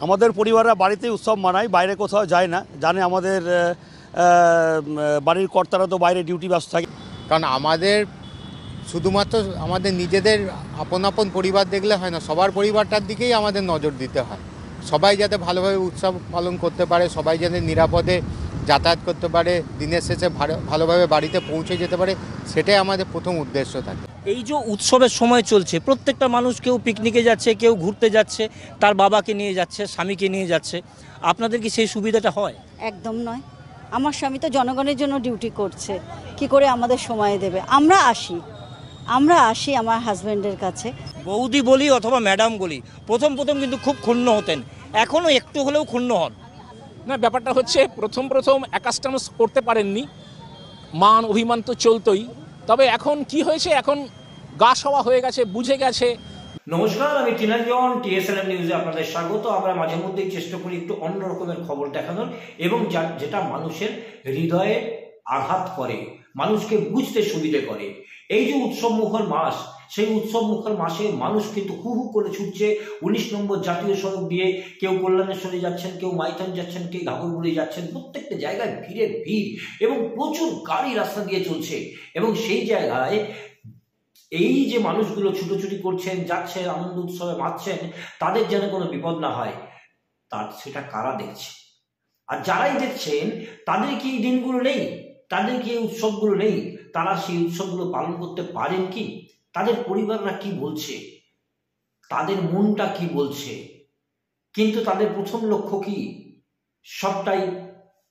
আমাদের পরিবাররা বাড়িতেই উৎসব মানায়, বাইরে কোথাও যায় না। জানে আমাদের বাড়ির কর্তারা তো বাইরে ডিউটি ব্যস্ত থাকে। কারণ আমাদের শুধুমাত্র আমাদের নিজেদের আপন আপন পরিবার দেখলে হয় না, সবার পরিবারটার দিকেই আমাদের নজর দিতে হয়। সবাই যাতে ভালোভাবে উৎসব পালন করতে পারে, সবাই যাতে নিরাপদে যাতায়াত করতে পারে, দিনের শেষে ভালোভাবে বাড়িতে পৌঁছে যেতে পারে, সেটাই আমাদের প্রথম উদ্দেশ্য থাকে। এই যে উৎসবের সময় চলছে, প্রত্যেকটা মানুষ কেউ পিকনিকে যাচ্ছে, কেউ ঘুরতে যাচ্ছে, তার বাবাকে নিয়ে যাচ্ছে, স্বামীকে নিয়ে যাচ্ছে। আপনাদের কি সেই সুবিধাটা হয়? একদম নয়। আমার স্বামী তো জনগণের জন্য ডিউটি করছে, কি করে আমাদের সময় দেবে? আমরা আসি আমার হাজব্যান্ডের কাছে। বৌদি বলি অথবা ম্যাডাম বলি, প্রথম কিন্তু খুব ক্ষুণ্ণ হতেন, এখনও একটু হলেও ক্ষুণ্ণ হন না? ব্যাপারটা হচ্ছে প্রথম অ্যাকাস্টমস করতে পারেননি, মান অভিমান তো চলতোই। তবে এখন কি হয়েছে, এখন গা সওয়া হয়ে গেছে, বুঝে গেছে। নমস্কার, আমি টিনাজন, TSLM নিউজে আপনাদের স্বাগত। আমরা মাঝে মধ্যেই চেষ্টা করি একটু অন্য রকমের খবর দেখানোর, এবং যেটা মানুষের হৃদয়ে আঘাত করে, মানুষকে বুঝতে সুবিধে করে। এই যে উৎসব মুখর মাস, সেই উৎসব মুখর মাসে মানুষ কিন্তু হু হু করে ছুটছে 19 নম্বর জাতীয় সড়ক দিয়ে। কেউ কল্যাণেশ্বরে যাচ্ছেন, কেউ মাইথন যাচ্ছেন, কেউ ঘাগরবুড়ি যাচ্ছেন। প্রত্যেকটা জায়গায় ভিড়ের ভিড় এবং প্রচুর গাড়ি রাস্তা দিয়ে চলছে। এবং সেই জায়গায় এই যে মানুষগুলো ছুটোছুটি করছেন, যাচ্ছেন, আনন্দ উৎসবে মাতছেন, তাদের যেন কোনো বিপদ না হয়, সেটা কারা দেখছে? আর যারাই দেখছেন তাদের কি এই দিনগুলো নেই, তাদের কি এই উৎসবগুলো নেই? তারা সেই উৎসবগুলো পালন করতে পারেন কি? তাদের পরিবাররা কি বলছে, তাদের মনটা কি বলছে? কিন্তু তাদের প্রথম লক্ষ্য কি, সবটাই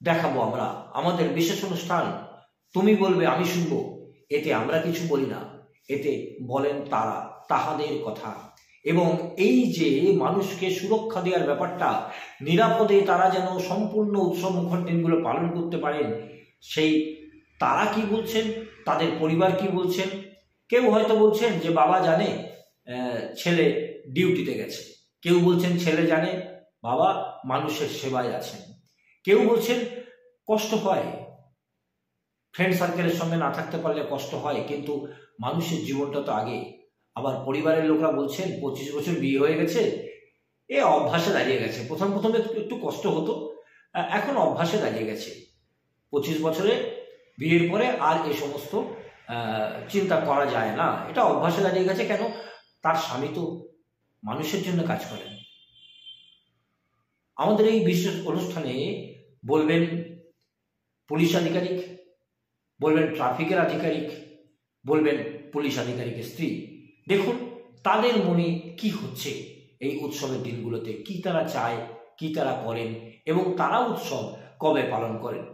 দেখাবো আমরা আমাদের বিশেষ অনুষ্ঠান তুমি বলবে আমি শুনবো। এতে আমরা কিছু বলি না, এতে বলেন তারা তাহাদের কথা। এবং এই যে মানুষকে সুরক্ষা দেওয়ার ব্যাপারটা, নিরাপদে তারা যেন সম্পূর্ণ উৎসব মুখর দিনগুলো পালন করতে পারেন, সেই তারা কি বলছেন, তাদের পরিবার কি বলছেন। কেউ হয়তো বলছেন যে বাবা জানে ছেলে ডিউটিতে গেছে, কেউ বলছেন ছেলে জানে বাবা মানুষের সেবায় আছেন, কেউ বলছেন কষ্ট হয়, ফ্রেন্ড সার্কেলের সঙ্গে না থাকতে পারলে কষ্ট হয়, কিন্তু মানুষের জীবনটা তো আগে। আবার পরিবারের লোকরা বলছেন 25 বছর বিয়ে হয়ে গেছে, এ অভ্যাসে দাঁড়িয়ে গেছে। প্রথমে একটু কষ্ট হতো, এখন অভ্যাসে দাঁড়িয়ে গেছে। 25 বছরে বিয়ের পরে আর এ সমস্ত চিন্তা করা যায় না, এটা অভ্যাসে দাঁড়িয়ে গেছে। কেন? তার স্বামী তো মানুষের জন্য কাজ করেন। আমাদের এই বিশেষ অনুষ্ঠানে বলবেন পুলিশ আধিকারিক, বলবেন ট্রাফিকের আধিকারিক, বলবেন পুলিশ আধিকারিকের স্ত্রী। দেখুন তাদের মনে কি হচ্ছে এই উৎসবের দিনগুলোতে, কি তারা চায়, কি তারা করেন, এবং তারা উৎসব কবে পালন করেন।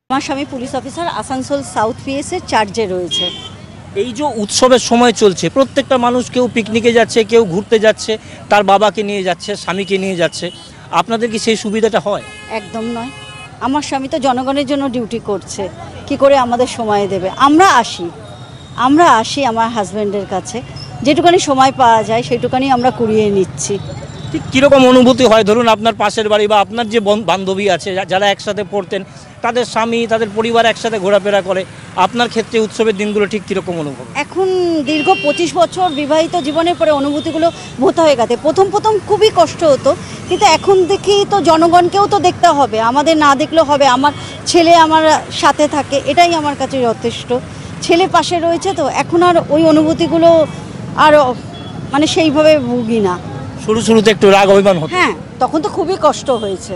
আমার স্বামী police officer, Asansol south PS এর চার্জে রয়েছে। এই যে উৎসবের সময় চলছে, প্রত্যেকটা মানুষ কেউ পিকনিকে যাচ্ছে, কেউ ঘুরতে যাচ্ছে, তার বাবাকে নিয়ে যাচ্ছে, স্বামীকে নিয়ে যাচ্ছে। আপনাদের কি সেই সুবিধাটা হয়? একদম নয়। আমার স্বামী তো জনগণের জন্য ডিউটি করছে, কি করে আমাদের সময় দেবে? আমরা আসি আমার হাজব্যান্ডের কাছে, যেটুকানি সময় পাওয়া যায় সেটুকানি আমরা কুড়িয়ে নিচ্ছি। ঠিক কীরকম অনুভূতি হয়? ধরুন আপনার পাশের বাড়ি বা আপনার যে বান্ধবী আছে, যারা একসাথে পড়তেন, তাদের স্বামী, তাদের পরিবার একসাথে ঘোরাফেরা করে, আপনার ক্ষেত্রে উৎসবের দিনগুলো ঠিক কীরকম অনুভব? এখন দীর্ঘ 25 বছর বিবাহিত জীবনের পরে অনুভূতিগুলো ভোতা হয়ে গেছে। প্রথম খুবই কষ্ট হতো, কিন্তু এখন দেখি তো জনগণকেও তো দেখতে হবে, আমাদের না দেখলেও হবে। আমার ছেলে আমার সাথে থাকে, এটাই আমার কাছে যথেষ্ট। ছেলে পাশে রয়েছে, তো এখন আর ওই অনুভূতিগুলো আর মানে সেইভাবে ভুগি না। শুরুতে একটু রাগ অভিমান হতো। হ্যাঁ, তখন তো খুবই কষ্ট হয়েছে,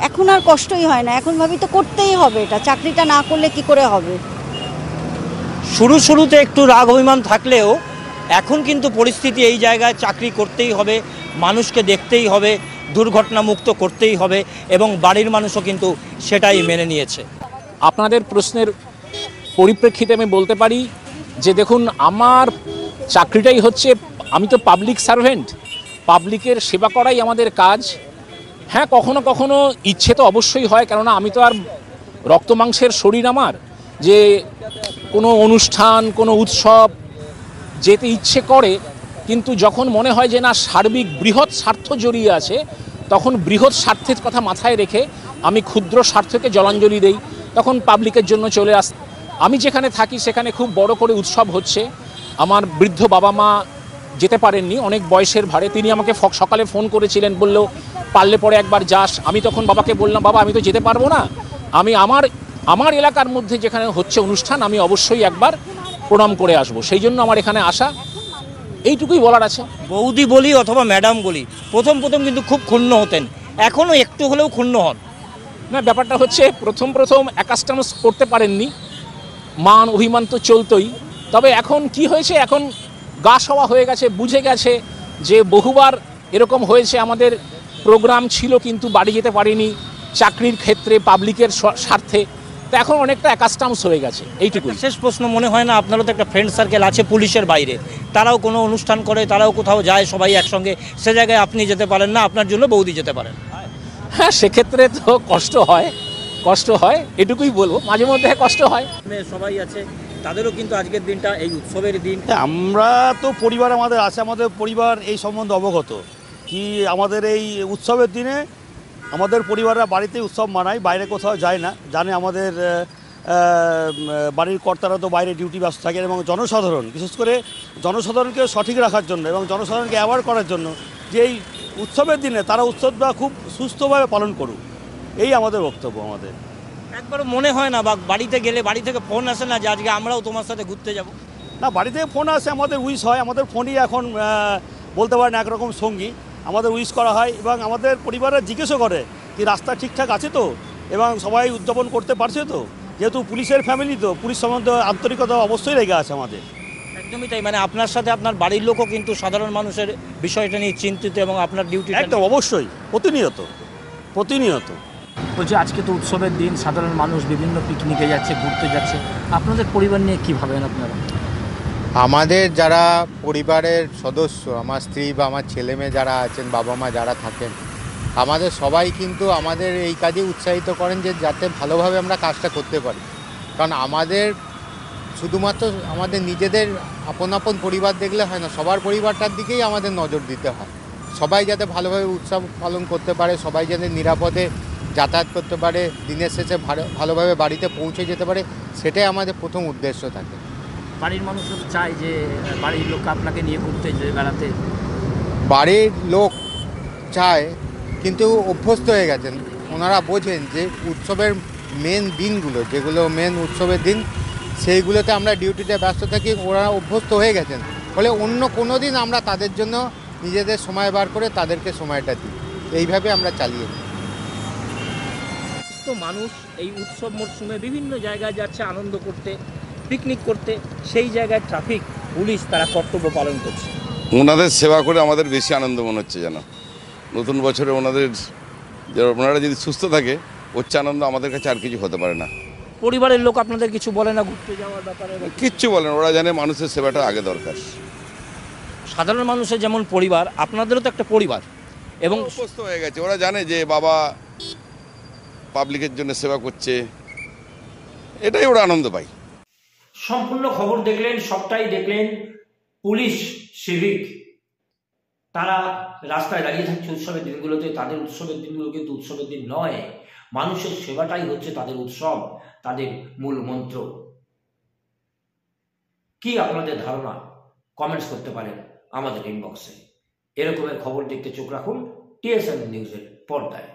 এখন আর কষ্টই হয় না। এখন ভাবি তো করতেই হবে, এটা চাকরিটা না করলে কি করে হবে। শুরুতে একটু রাগ অভিমান থাকলেও এখন কিন্তু পরিস্থিতি এই জায়গায়, চাকরি করতেই হবে, মানুষকে দেখতেই হবে, দুর্ঘটনা মুক্ত করতেই হবে, এবং বাড়ির মানুষও কিন্তু সেটাই মেনে নিয়েছে। আপনাদের প্রশ্নের পরিপ্রেক্ষিতে আমি বলতে পারি যে দেখুন, আমার চাকরিটাই হচ্ছে, আমি তো পাবলিক সার্ভেন্ট, পাবলিকের সেবা করাই আমাদের কাজ। হ্যাঁ, কখনো কখনো ইচ্ছে তো অবশ্যই হয়, কেননা আমি তো আর রক্ত মাংসের শরীর আমার যে কোনো অনুষ্ঠান, কোনো উৎসব যেতে ইচ্ছে করে, কিন্তু যখন মনে হয় যে না, সার্বিক বৃহৎ স্বার্থ জড়িয়ে আছে, তখন বৃহৎ স্বার্থের কথা মাথায় রেখে আমি ক্ষুদ্র স্বার্থকে জলাঞ্জলি দেই, তখন পাবলিকের জন্য চলে আস। আমি যেখানে থাকি সেখানে খুব বড় করে উৎসব হচ্ছে। আমার বৃদ্ধ বাবা মা যেতে পারেননি অনেক বয়সের ভারে। তিনি আমাকে সকালে ফোন করেছিলেন, বলল পারলে পরে একবার যাস। আমি তখন বাবাকে বললাম, বাবা আমি তো যেতে পারবো না, আমি আমার এলাকার মধ্যে যেখানে হচ্ছে অনুষ্ঠান আমি অবশ্যই একবার প্রণাম করে আসব, সেই জন্য আমার এখানে আসা, এইটুকুই বলার আছে। বৌদি বলি অথবা ম্যাডাম বলি, প্রথম কিন্তু খুব ক্ষুণ্ণ হতেন, এখনও একটু হলেও ক্ষুণ্ণ হন না? ব্যাপারটা হচ্ছে প্রথম অ্যাকাস্টমস করতে পারেননি, মান অভিমান তো চলতোই। তবে এখন কি হয়েছে, এখন গা সওয়া হয়ে গেছে, বুঝে গেছে যে বহুবার এরকম হয়েছে, আমাদের প্রোগ্রাম ছিল কিন্তু বাড়ি যেতে পারিনি, চাকরির ক্ষেত্রে পাবলিকের স্বার্থে, তো এখন অনেকটা অ্যাকাস্টমস হয়ে গেছে, এইটুকুই। শেষ প্রশ্ন, মনে হয় না আপনারও তো একটা ফ্রেন্ড সার্কেল আছে পুলিশের বাইরে, তারাও কোনো অনুষ্ঠান করে, তারাও কোথাও যায় সবাই একসঙ্গে, সে জায়গায় আপনি যেতে পারেন না, আপনার জন্য বৌদি যেতে পারেন? হ্যাঁ, সেক্ষেত্রে তো কষ্ট হয়, এটুকুই বলবো, মাঝে মধ্যে কষ্ট হয়। সবাই আছে, তাদেরও কিন্তু আজকের দিনটা এই উৎসবের দিন। আমরা তো পরিবার আমাদের আছে, আমাদের পরিবার এই সম্বন্ধে অবগত কি আমাদের এই উৎসবের দিনে আমাদের পরিবাররা বাড়িতেই উৎসব মানায়, বাইরে কোথাও যায় না। জানে আমাদের বাড়ির কর্তারা তো বাইরে ডিউটি ব্যস্ত থাকেন, এবং জনসাধারণ বিশেষ করে জনসাধারণকে সঠিক রাখার জন্য এবং জনসাধারণকে অ্যাওয়ার করার জন্য যে এই উৎসবের দিনে তারা উৎসবটা খুব সুস্থভাবে পালন করুক, এই আমাদের বক্তব্য। আমাদের একবারও মনে হয় না, বা বাড়িতে গেলে বাড়ি থেকে ফোন আসে না যে আজকে আমরাও তোমার সাথে ঘুরতে যাব? না, বাড়ি থেকে ফোন আসে, আমাদের উইশ হয়, আমাদের ফোনই এখন বলতে পারেন একরকম সঙ্গী, আমাদের উইশ করা হয়, এবং আমাদের পরিবাররা জিজ্ঞেসও করে কি রাস্তা ঠিকঠাক আছে তো, এবং সবাই উদযাপন করতে পারছে তো। যেহেতু পুলিশের ফ্যামিলি, তো পুলিশ সম্বন্ধে আন্তরিকতা অবশ্যই লেগে আছে আমাদের। একদমই তাই, মানে আপনার সাথে আপনার বাড়ির লোকও কিন্তু সাধারণ মানুষের বিষয়টা নিয়ে চিন্তিত, এবং আপনার ডিউটি একদম অবশ্যই, প্রতিনিয়ত। বলছি, আজকে তো উৎসবের দিন, সাধারণ মানুষ বিভিন্ন পিকনিকে যাচ্ছে, ঘুরতে যাচ্ছে, আপনাদের পরিবার নিয়ে কী ভাবেন আপনারা? আমাদের যারা পরিবারের সদস্য, আমার স্ত্রী বা আমার ছেলে মেয়ে যারা আছেন, বাবা মা যারা থাকেন, আমাদের সবাই কিন্তু আমাদের এই কাজে উৎসাহিত করেন যে যাতে ভালোভাবে আমরা কাজটা করতে পারি। কারণ আমাদের শুধুমাত্র আমাদের নিজেদের আপন পরিবার দেখলে হয় না, সবার পরিবারটার দিকেই আমাদের নজর দিতে হয়। সবাই যাতে ভালোভাবে উৎসব পালন করতে পারে, সবাই যাতে নিরাপদে যাতায়াত করতে পারে, দিনের শেষে ভালোভাবে বাড়িতে পৌঁছে যেতে পারে, সেটাই আমাদের প্রথম উদ্দেশ্য থাকে। বাড়ির মানুষও চায় যে বাড়ির লোক আপনাকে নিয়ে ঘুরতে বেড়াতে? বাড়ির লোক চায়, কিন্তু অভ্যস্ত হয়ে গেছেন, ওনারা বোঝেন যে উৎসবের মেন দিনগুলো, যেগুলো মেন উৎসবের দিন, সেইগুলোতে আমরা ডিউটিতে ব্যস্ত থাকি, ওরা অভ্যস্ত হয়ে গেছেন। ফলে অন্য কোনো দিন আমরা তাদের জন্য নিজেদের সময় বার করে তাদেরকে সময়টা দিই, এইভাবে আমরা চালিয়ে নিই। তো মানুষ এই উৎসব মরশুমে বিভিন্ন জায়গায় যাচ্ছে আনন্দ করতে, পিকনিক করতে, সেই জায়গায় ট্রাফিক পুলিশ তারা কর্তব্য পালন করছে। ওনাদের সেবা করে আমাদের বেশি আনন্দ মনে হচ্ছে, যেন নতুন বছরে ওনারা যদি সুস্থ থাকে, হচ্ছে আনন্দ আমাদের কাছে আর কিছু হতে পারে না। পরিবারের লোক আপনাদের কিছু বলে না ঘুরতে যাওয়ার ব্যাপারে? কিচ্ছু বলেন, ওরা জানে মানুষের সেবাটা আগে দরকার। সাধারণ মানুষের যেমন পরিবার, আপনাদেরও তো একটা পরিবার, এবং অভ্যস্ত হয়ে গেছে, ওরা জানে যে বাবা পাবলিকের জন্য সেবা করছে, এটাই ওরা আনন্দ পায়। সম্পূর্ণ খবর দেখলেন, সবটাই দেখলেন। পুলিশ সিভিক তারা রাস্তায় দাঁড়িয়ে থাকছে উৎসবের দিনগুলোতে, তাদের উৎসবের দিনগুলো কিন্তু উৎসবের দিন নয়, মানুষের সেবাটাই হচ্ছে তাদের উৎসব, তাদের মূল মন্ত্র। কি আপনাদের ধারণা কমেন্টস করতে পারেন আমাদের ইনবক্সে। এরকমের খবর দেখতে চোখ রাখুন TSN নিউজের পর্দায়।